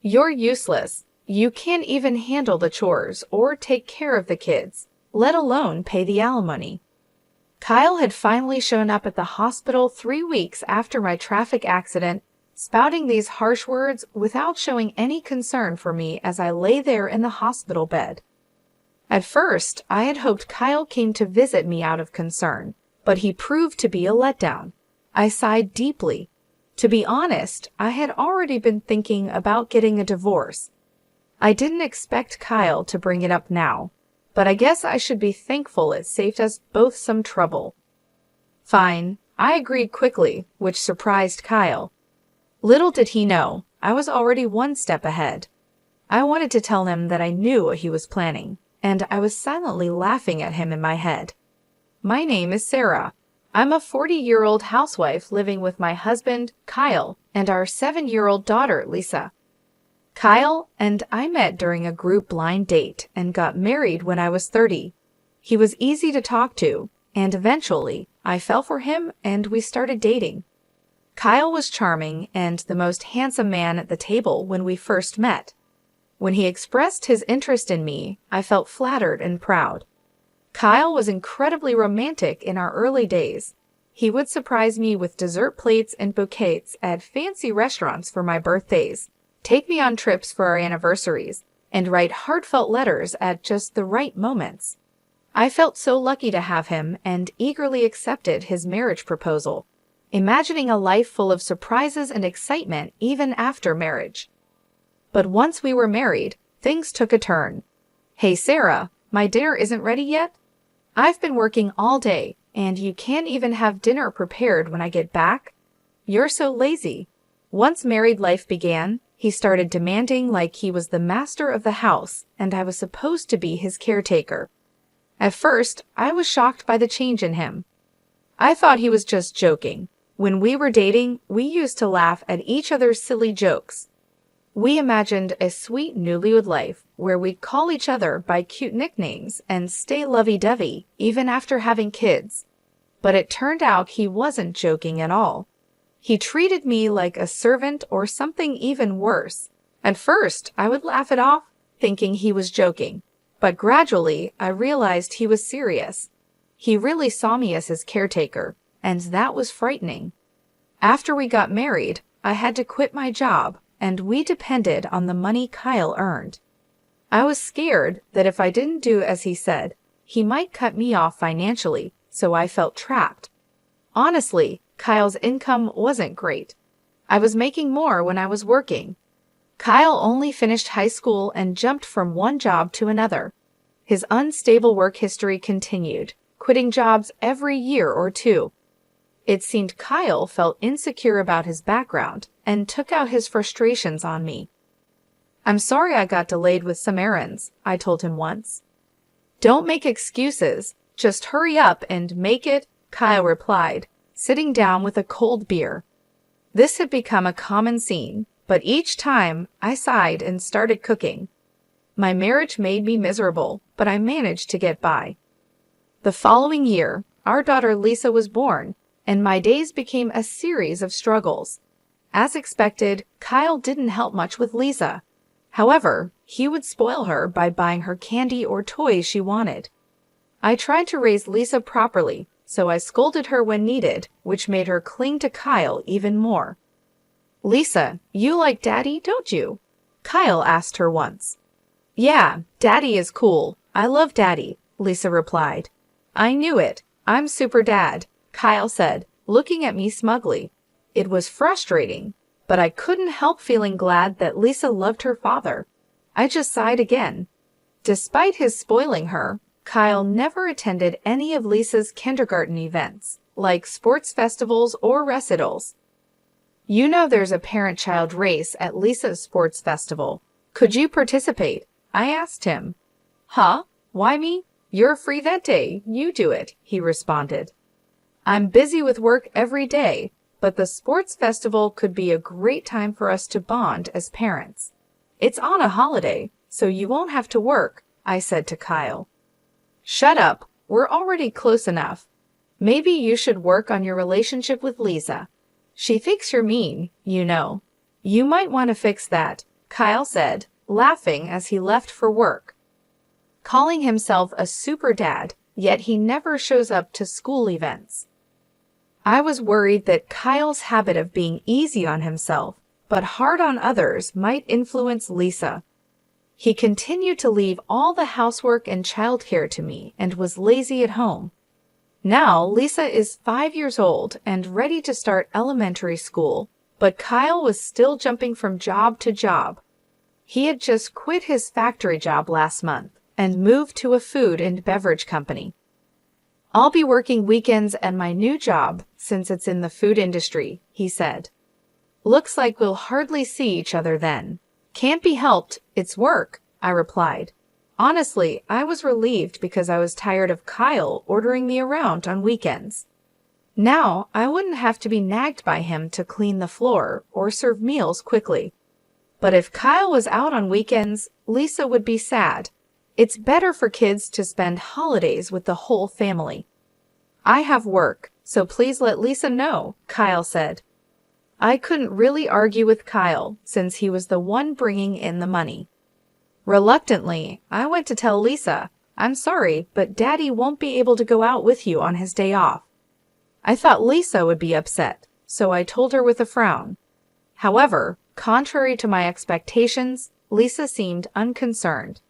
You're useless. You can't even handle the chores or take care of the kids, let alone pay the alimony. Kyle had finally shown up at the hospital 3 weeks after my traffic accident, spouting these harsh words without showing any concern for me as I lay there in the hospital bed. At first, I had hoped Kyle came to visit me out of concern, but he proved to be a letdown. I sighed deeply. To be honest, I had already been thinking about getting a divorce. I didn't expect Kyle to bring it up now, but I guess I should be thankful it saved us both some trouble. Fine, I agreed quickly, which surprised Kyle. Little did he know, I was already one step ahead. I wanted to tell him that I knew what he was planning, and I was silently laughing at him in my head. My name is Sarah. I'm a 40-year-old housewife living with my husband, Kyle, and our 7-year-old daughter, Lisa. Kyle and I met during a group blind date and got married when I was 30. He was easy to talk to, and eventually I fell for him and we started dating. Kyle was charming and the most handsome man at the table when we first met. When he expressed his interest in me, I felt flattered and proud. Kyle was incredibly romantic in our early days. He would surprise me with dessert plates and bouquets at fancy restaurants for my birthdays, take me on trips for our anniversaries, and write heartfelt letters at just the right moments. I felt so lucky to have him and eagerly accepted his marriage proposal, imagining a life full of surprises and excitement even after marriage. But once we were married, things took a turn. Hey Sarah, my dinner isn't ready yet? I've been working all day, and you can't even have dinner prepared when I get back? You're so lazy. Once married life began, he started demanding like he was the master of the house, and I was supposed to be his caretaker. At first, I was shocked by the change in him. I thought he was just joking. When we were dating, we used to laugh at each other's silly jokes. We imagined a sweet newlywed life where we'd call each other by cute nicknames and stay lovey-dovey even after having kids. But it turned out he wasn't joking at all. He treated me like a servant or something even worse. At first, I would laugh it off, thinking he was joking. But gradually, I realized he was serious. He really saw me as his caretaker, and that was frightening. After we got married, I had to quit my job, and we depended on the money Kyle earned. I was scared that if I didn't do as he said, he might cut me off financially, so I felt trapped. Honestly, Kyle's income wasn't great. I was making more when I was working. Kyle only finished high school and jumped from one job to another. His unstable work history continued, quitting jobs every year or two. It seemed Kyle felt insecure about his background and took out his frustrations on me. I'm sorry I got delayed with some errands, I told him once. Don't make excuses, just hurry up and make it, Kyle replied, sitting down with a cold beer. This had become a common scene, but each time I sighed and started cooking. My marriage made me miserable, but I managed to get by. The following year, our daughter Lisa was born, and my days became a series of struggles. As expected, Kyle didn't help much with Lisa. However, he would spoil her by buying her candy or toys she wanted. I tried to raise Lisa properly, so I scolded her when needed, which made her cling to Kyle even more. Lisa, you like Daddy, don't you? Kyle asked her once. Yeah, Daddy is cool. I love Daddy, Lisa replied. I knew it. I'm super dad, Kyle said, looking at me smugly. It was frustrating, but I couldn't help feeling glad that Lisa loved her father. I just sighed again. Despite his spoiling her, Kyle never attended any of Lisa's kindergarten events, like sports festivals or recitals. You know there's a parent-child race at Lisa's sports festival. Could you participate? I asked him. Huh? Why me? You're free that day. You do it, he responded. I'm busy with work every day, but the sports festival could be a great time for us to bond as parents. It's on a holiday, so you won't have to work, I said to Kyle. Shut up. We're already close enough. Maybe you should work on your relationship with Lisa. She thinks you're mean, you know. You might want to fix that, Kyle said, laughing as he left for work. Calling himself a super dad, yet he never shows up to school events. I was worried that Kyle's habit of being easy on himself, but hard on others, might influence Lisa. He continued to leave all the housework and childcare to me and was lazy at home. Now, Lisa is 5 years old and ready to start elementary school, but Kyle was still jumping from job to job. He had just quit his factory job last month and moved to a food and beverage company. I'll be working weekends at my new job since it's in the food industry, he said. Looks like we'll hardly see each other then. Can't be helped, it's work, I replied. Honestly, I was relieved because I was tired of Kyle ordering me around on weekends. Now, I wouldn't have to be nagged by him to clean the floor or serve meals quickly. But if Kyle was out on weekends, Lisa would be sad. It's better for kids to spend holidays with the whole family. I have work, so please let Lisa know, Kyle said. I couldn't really argue with Kyle since he was the one bringing in the money. Reluctantly, I went to tell Lisa, I'm sorry, but Daddy won't be able to go out with you on his day off. I thought Lisa would be upset, so I told her with a frown. However, contrary to my expectations, Lisa seemed unconcerned.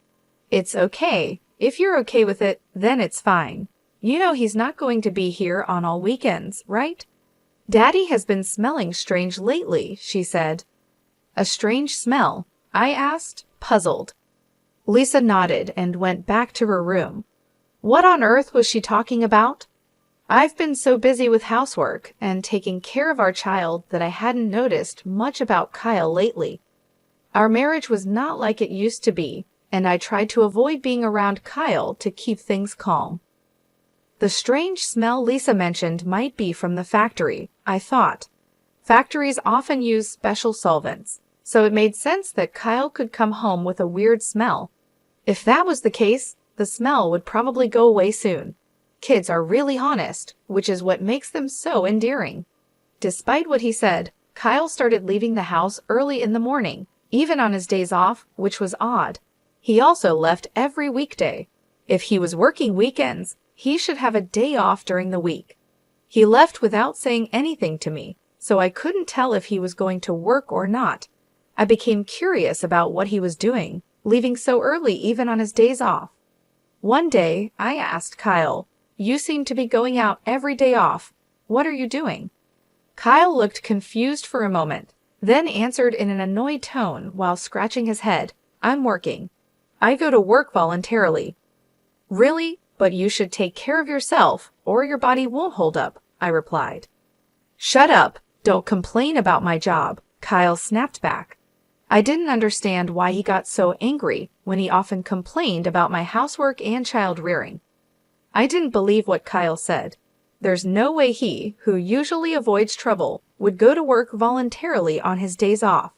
It's okay. If you're okay with it, then it's fine. You know he's not going to be here on all weekends, right? Daddy has been smelling strange lately, she said. A strange smell? I asked, puzzled. Lisa nodded and went back to her room. What on earth was she talking about? I've been so busy with housework and taking care of our child that I hadn't noticed much about Kyle lately. Our marriage was not like it used to be, and I tried to avoid being around Kyle to keep things calm. The strange smell Lisa mentioned might be from the factory, I thought. Factories often use special solvents, so it made sense that Kyle could come home with a weird smell. If that was the case, the smell would probably go away soon. Kids are really honest, which is what makes them so endearing. Despite what he said, Kyle started leaving the house early in the morning, even on his days off, which was odd. He also left every weekday. If he was working weekends, he should have a day off during the week. He left without saying anything to me, so I couldn't tell if he was going to work or not. I became curious about what he was doing, leaving so early even on his days off. One day, I asked Kyle, "You seem to be going out every day off. What are you doing?" Kyle looked confused for a moment, then answered in an annoyed tone while scratching his head, "I'm working. I go to work voluntarily." "Really? But you should take care of yourself, or your body won't hold up," I replied. "Shut up. Don't complain about my job," Kyle snapped back. I didn't understand why he got so angry when he often complained about my housework and child rearing. I didn't believe what Kyle said. There's no way he, who usually avoids trouble, would go to work voluntarily on his days off.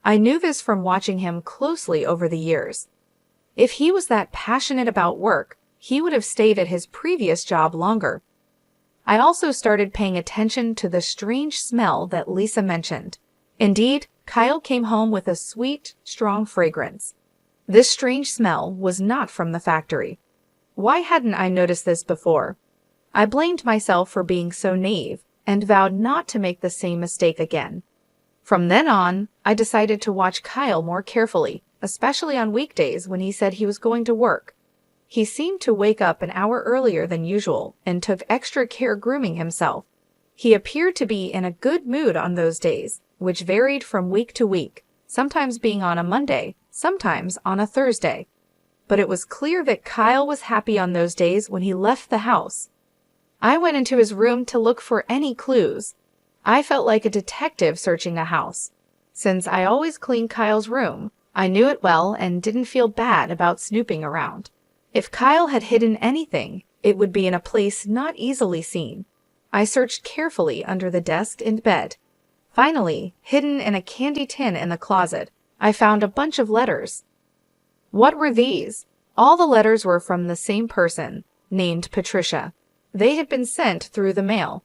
I knew this from watching him closely over the years. If he was that passionate about work, he would have stayed at his previous job longer. I also started paying attention to the strange smell that Lisa mentioned. Indeed, Kyle came home with a sweet, strong fragrance. This strange smell was not from the factory. Why hadn't I noticed this before? I blamed myself for being so naive and vowed not to make the same mistake again. From then on, I decided to watch Kyle more carefully, especially on weekdays when he said he was going to work. He seemed to wake up an hour earlier than usual and took extra care grooming himself. He appeared to be in a good mood on those days, which varied from week to week, sometimes being on a Monday, sometimes on a Thursday. But it was clear that Kyle was happy on those days when he left the house. I went into his room to look for any clues. I felt like a detective searching a house. Since I always cleaned Kyle's room, I knew it well and didn't feel bad about snooping around. If Kyle had hidden anything, it would be in a place not easily seen. I searched carefully under the desk and bed. Finally, hidden in a candy tin in the closet, I found a bunch of letters. What were these? All the letters were from the same person, named Patricia. They had been sent through the mail.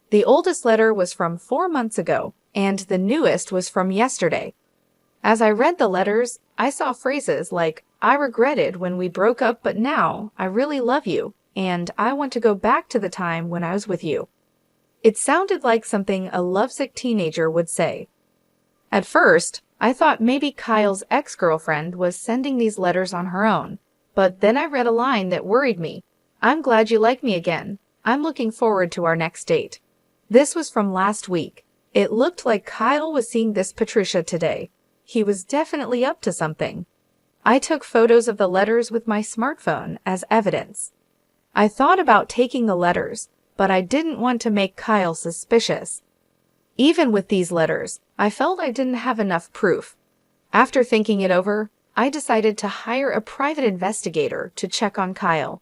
The oldest letter was from 4 months ago, and the newest was from yesterday. As I read the letters, I saw phrases like, "I regretted when we broke up, but now I really love you, and I want to go back to the time when I was with you." It sounded like something a lovesick teenager would say. At first, I thought maybe Kyle's ex-girlfriend was sending these letters on her own, but then I read a line that worried me. "I'm glad you like me again. I'm looking forward to our next date." This was from last week. It looked like Kyle was seeing this Patricia today. He was definitely up to something. I took photos of the letters with my smartphone as evidence. I thought about taking the letters, but I didn't want to make Kyle suspicious. Even with these letters, I felt I didn't have enough proof. After thinking it over, I decided to hire a private investigator to check on Kyle.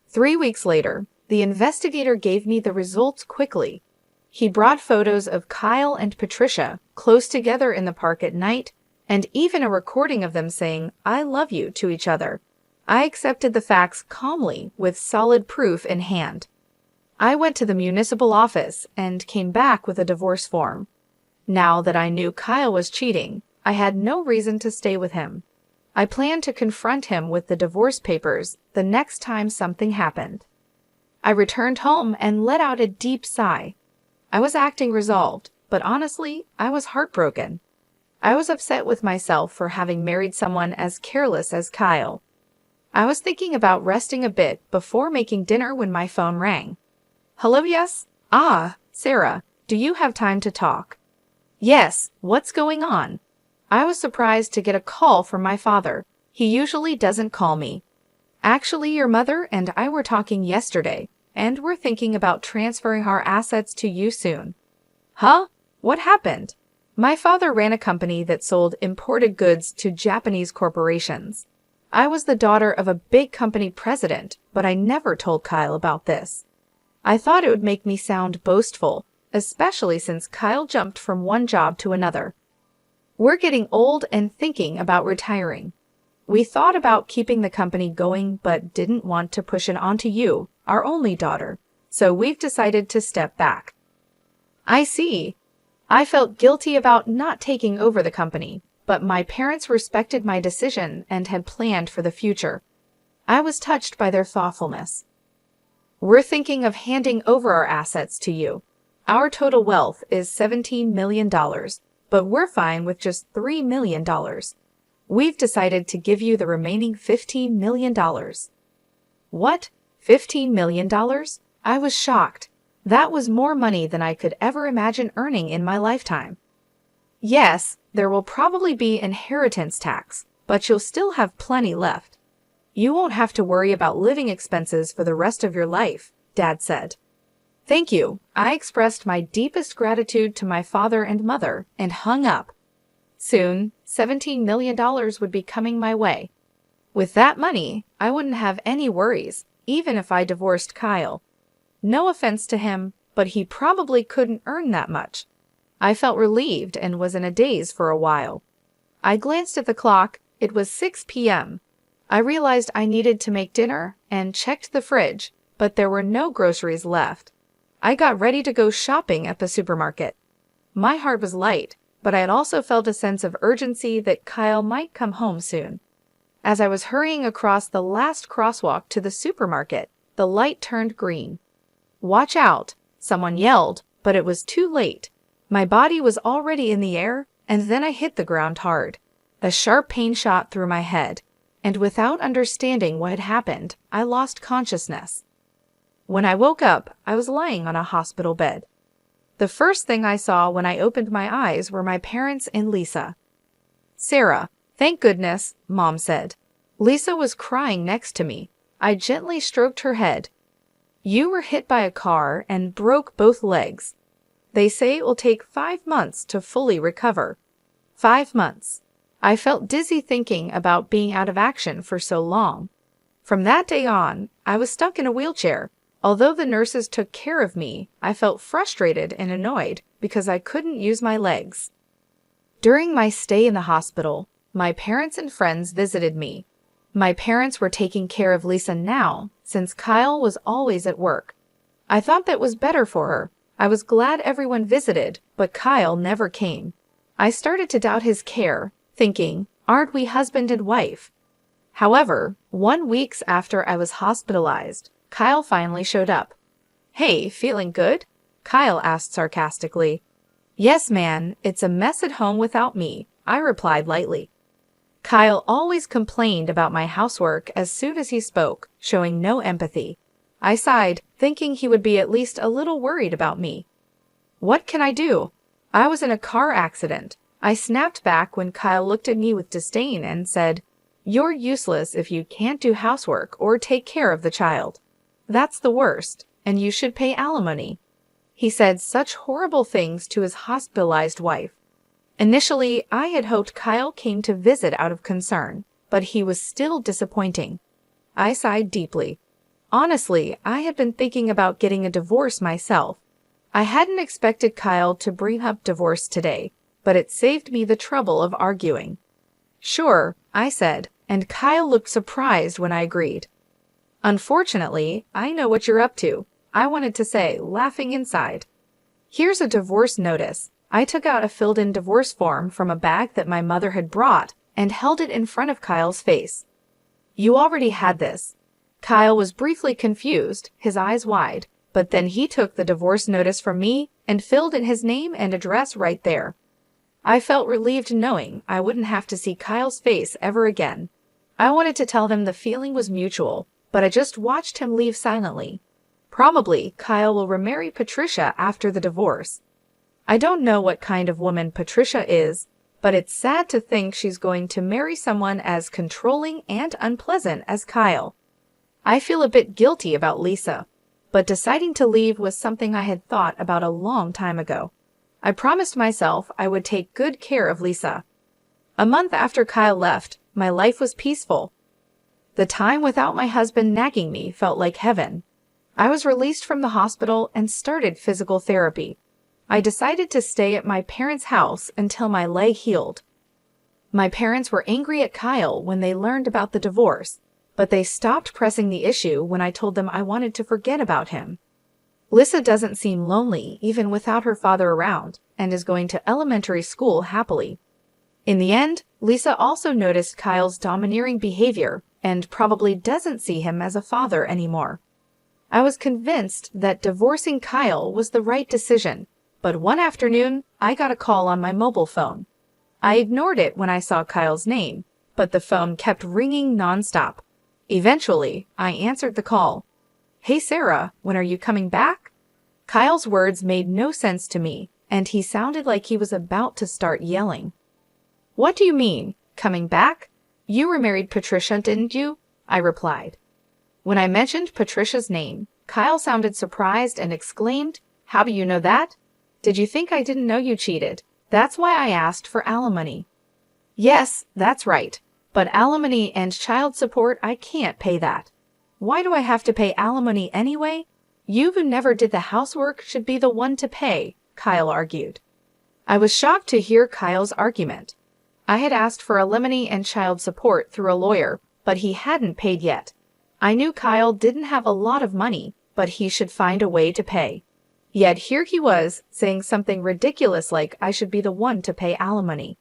3 weeks later, the investigator gave me the results quickly. He brought photos of Kyle and Patricia close together in the park at night, and even a recording of them saying, "I love you" to each other. I accepted the facts calmly with solid proof in hand. I went to the municipal office and came back with a divorce form. Now that I knew Kyle was cheating, I had no reason to stay with him. I planned to confront him with the divorce papers the next time something happened. I returned home and let out a deep sigh. I was acting resolved, but honestly, I was heartbroken. I was upset with myself for having married someone as careless as Kyle. I was thinking about resting a bit before making dinner when my phone rang. "Hello, yes? Ah, Sarah, do you have time to talk?" "Yes, what's going on?" I was surprised to get a call from my father. He usually doesn't call me. "Actually, your mother and I were talking yesterday, and we're thinking about transferring our assets to you soon." "Huh? What happened?" My father ran a company that sold imported goods to Japanese corporations. I was the daughter of a big company president, but I never told Kyle about this. I thought it would make me sound boastful, especially since Kyle jumped from one job to another. We're getting old and thinking about retiring. We thought about keeping the company going, but didn't want to push it onto you, our only daughter, so we've decided to step back. I see. I felt guilty about not taking over the company, but my parents respected my decision and had planned for the future. I was touched by their thoughtfulness. "We're thinking of handing over our assets to you. Our total wealth is $17 million, but we're fine with just $3 million. We've decided to give you the remaining $15 million. What? $15 million? I was shocked. That was more money than I could ever imagine earning in my lifetime. Yes, there will probably be inheritance tax, but you'll still have plenty left. You won't have to worry about living expenses for the rest of your life," Dad said. "Thank you." I expressed my deepest gratitude to my father and mother and hung up. Soon, $17 million would be coming my way. With that money, I wouldn't have any worries, even if I divorced Kyle. No offense to him, but he probably couldn't earn that much. I felt relieved and was in a daze for a while. I glanced at the clock. It was 6 p.m. I realized I needed to make dinner and checked the fridge, but there were no groceries left. I got ready to go shopping at the supermarket. My heart was light, but I had also felt a sense of urgency that Kyle might come home soon. As I was hurrying across the last crosswalk to the supermarket, the light turned green. "Watch out!" someone yelled, but it was too late. My body was already in the air, and then I hit the ground hard. A sharp pain shot through my head, and without understanding what had happened, I lost consciousness. When I woke up, I was lying on a hospital bed. The first thing I saw when I opened my eyes were my parents and Lisa. "Sarah, thank goodness," Mom said. Lisa was crying next to me. I gently stroked her head. "You were hit by a car and broke both legs. They say it will take 5 months to fully recover." 5 months. I felt dizzy thinking about being out of action for so long. From that day on, I was stuck in a wheelchair. Although the nurses took care of me, I felt frustrated and annoyed because I couldn't use my legs. During my stay in the hospital, my parents and friends visited me. My parents were taking care of Lisa now, since Kyle was always at work. I thought that was better for her. I was glad everyone visited, but Kyle never came. I started to doubt his care, thinking, aren't we husband and wife? However, 1 week after I was hospitalized, Kyle finally showed up. Hey, feeling good? Kyle asked sarcastically. Yes, man, it's a mess at home without me, I replied lightly. Kyle always complained about my housework as soon as he spoke, showing no empathy. I sighed, thinking he would be at least a little worried about me. What can I do? I was in a car accident. I snapped back when Kyle looked at me with disdain and said, You're useless if you can't do housework or take care of the child. That's the worst, and you should pay alimony. He said such horrible things to his hospitalized wife. Initially, I had hoped Kyle came to visit out of concern, but he was still disappointing. I sighed deeply. Honestly, I had been thinking about getting a divorce myself. I hadn't expected Kyle to bring up divorce today, but it saved me the trouble of arguing. Sure, I said, and Kyle looked surprised when I agreed. Unfortunately, I know what you're up to, I wanted to say, laughing inside. Here's a divorce notice. I took out a filled-in divorce form from a bag that my mother had brought and held it in front of Kyle's face. You already had this. Kyle was briefly confused, his eyes wide, but then he took the divorce notice from me and filled in his name and address right there. I felt relieved knowing I wouldn't have to see Kyle's face ever again. I wanted to tell them the feeling was mutual, but I just watched him leave silently. Probably Kyle will remarry Patricia after the divorce. I don't know what kind of woman Patricia is, but it's sad to think she's going to marry someone as controlling and unpleasant as Kyle. I feel a bit guilty about Lisa, but deciding to leave was something I had thought about a long time ago. I promised myself I would take good care of Lisa. A month after Kyle left, my life was peaceful. The time without my husband nagging me felt like heaven. I was released from the hospital and started physical therapy. I decided to stay at my parents' house until my leg healed. My parents were angry at Kyle when they learned about the divorce, but they stopped pressing the issue when I told them I wanted to forget about him. Lisa doesn't seem lonely even without her father around and is going to elementary school happily. In the end, Lisa also noticed Kyle's domineering behavior and probably doesn't see him as a father anymore. I was convinced that divorcing Kyle was the right decision, but one afternoon, I got a call on my mobile phone. I ignored it when I saw Kyle's name, but the phone kept ringing nonstop. Eventually, I answered the call. Hey Sarah, when are you coming back? Kyle's words made no sense to me, and he sounded like he was about to start yelling. What do you mean, coming back? You remarried Patricia, didn't you? I replied. When I mentioned Patricia's name, Kyle sounded surprised and exclaimed, How do you know that? Did you think I didn't know you cheated? That's why I asked for alimony. Yes, that's right. But alimony and child support, I can't pay that. Why do I have to pay alimony anyway? You who never did the housework should be the one to pay, Kyle argued. I was shocked to hear Kyle's argument. I had asked for alimony and child support through a lawyer, but he hadn't paid yet. I knew Kyle didn't have a lot of money, but he should find a way to pay. Yet here he was, saying something ridiculous like I should be the one to pay alimony.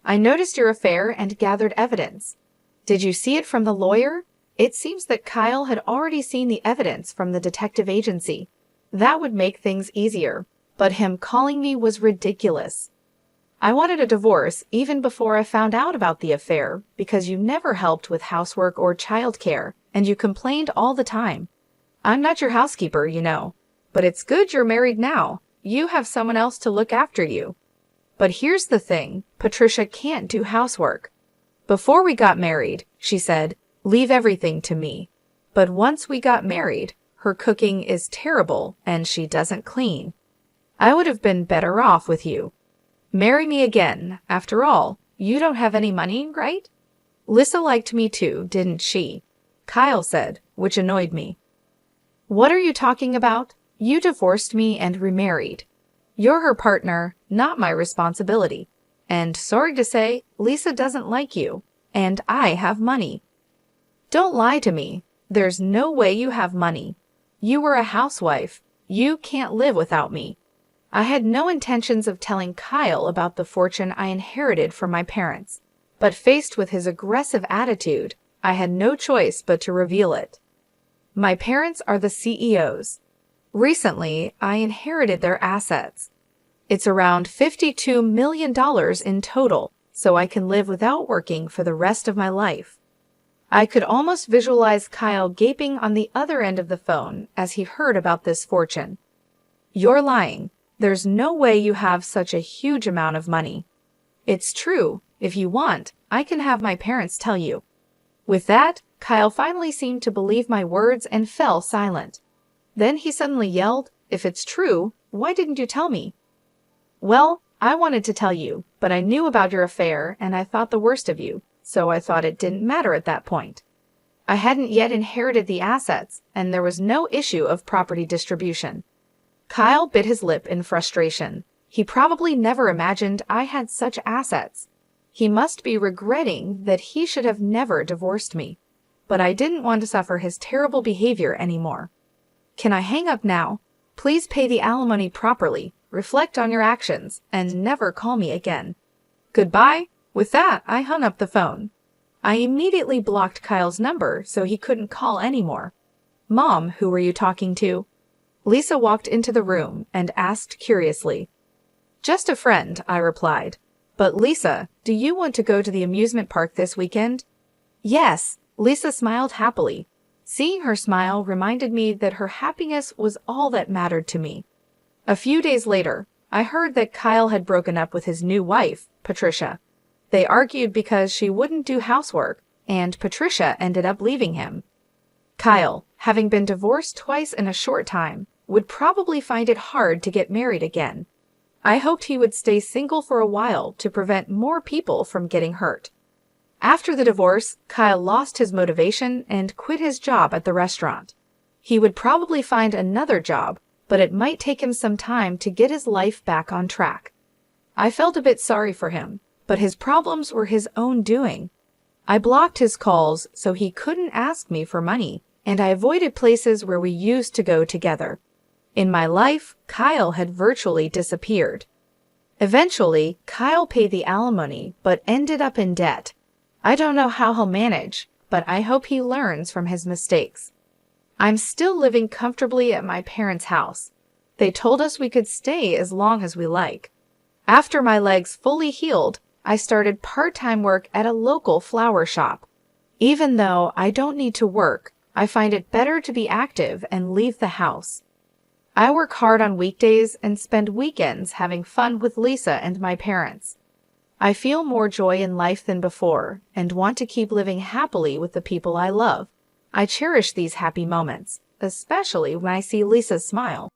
I noticed your affair and gathered evidence. Did you see it from the lawyer? It seems that Kyle had already seen the evidence from the detective agency. That would make things easier, but him calling me was ridiculous. I wanted a divorce even before I found out about the affair because you never helped with housework or childcare, and you complained all the time. I'm not your housekeeper, you know. But it's good you're married now. You have someone else to look after you. But here's the thing, Patricia can't do housework. Before we got married, she said, leave everything to me. But once we got married, her cooking is terrible and she doesn't clean. I would have been better off with you. Marry me again. After all, you don't have any money, right? Lisa liked me too, didn't she? Kyle said, which annoyed me. What are you talking about? You divorced me and remarried. You're her partner, not my responsibility. And sorry to say, Lisa doesn't like you, and I have money. Don't lie to me. There's no way you have money. You were a housewife. You can't live without me. I had no intentions of telling Kyle about the fortune I inherited from my parents. But faced with his aggressive attitude, I had no choice but to reveal it. My parents are the CEOs. Recently, I inherited their assets. It's around $52 million in total, so I can live without working for the rest of my life. I could almost visualize Kyle gaping on the other end of the phone as he heard about this fortune. You're lying. There's no way you have such a huge amount of money. It's true. If you want, I can have my parents tell you. With that, Kyle finally seemed to believe my words and fell silent. Then he suddenly yelled, "If it's true, why didn't you tell me?" Well, I wanted to tell you, but I knew about your affair and I thought the worst of you, so I thought it didn't matter at that point. I hadn't yet inherited the assets, and there was no issue of property distribution. Kyle bit his lip in frustration. He probably never imagined I had such assets. He must be regretting that he should have never divorced me. But I didn't want to suffer his terrible behavior anymore. Can I hang up now? Please pay the alimony properly, reflect on your actions, and never call me again. Goodbye. With that, I hung up the phone. I immediately blocked Kyle's number so he couldn't call anymore. Mom, who were you talking to? Lisa walked into the room and asked curiously. Just a friend, I replied. But Lisa, do you want to go to the amusement park this weekend? Yes, Lisa smiled happily. Seeing her smile reminded me that her happiness was all that mattered to me. A few days later, I heard that Kyle had broken up with his new wife, Patricia. They argued because she wouldn't do housework, and Patricia ended up leaving him. Kyle, having been divorced twice in a short time, would probably find it hard to get married again. I hoped he would stay single for a while to prevent more people from getting hurt. After the divorce, Kyle lost his motivation and quit his job at the restaurant. He would probably find another job, but it might take him some time to get his life back on track. I felt a bit sorry for him, but his problems were his own doing. I blocked his calls so he couldn't ask me for money, and I avoided places where we used to go together. In my life, Kyle had virtually disappeared. Eventually, Kyle paid the alimony but ended up in debt. I don't know how he'll manage, but I hope he learns from his mistakes. I'm still living comfortably at my parents' house. They told us we could stay as long as we like. After my legs fully healed, I started part-time work at a local flower shop. Even though I don't need to work, I find it better to be active and leave the house. I work hard on weekdays and spend weekends having fun with Lisa and my parents. I feel more joy in life than before and want to keep living happily with the people I love. I cherish these happy moments, especially when I see Lisa's smile.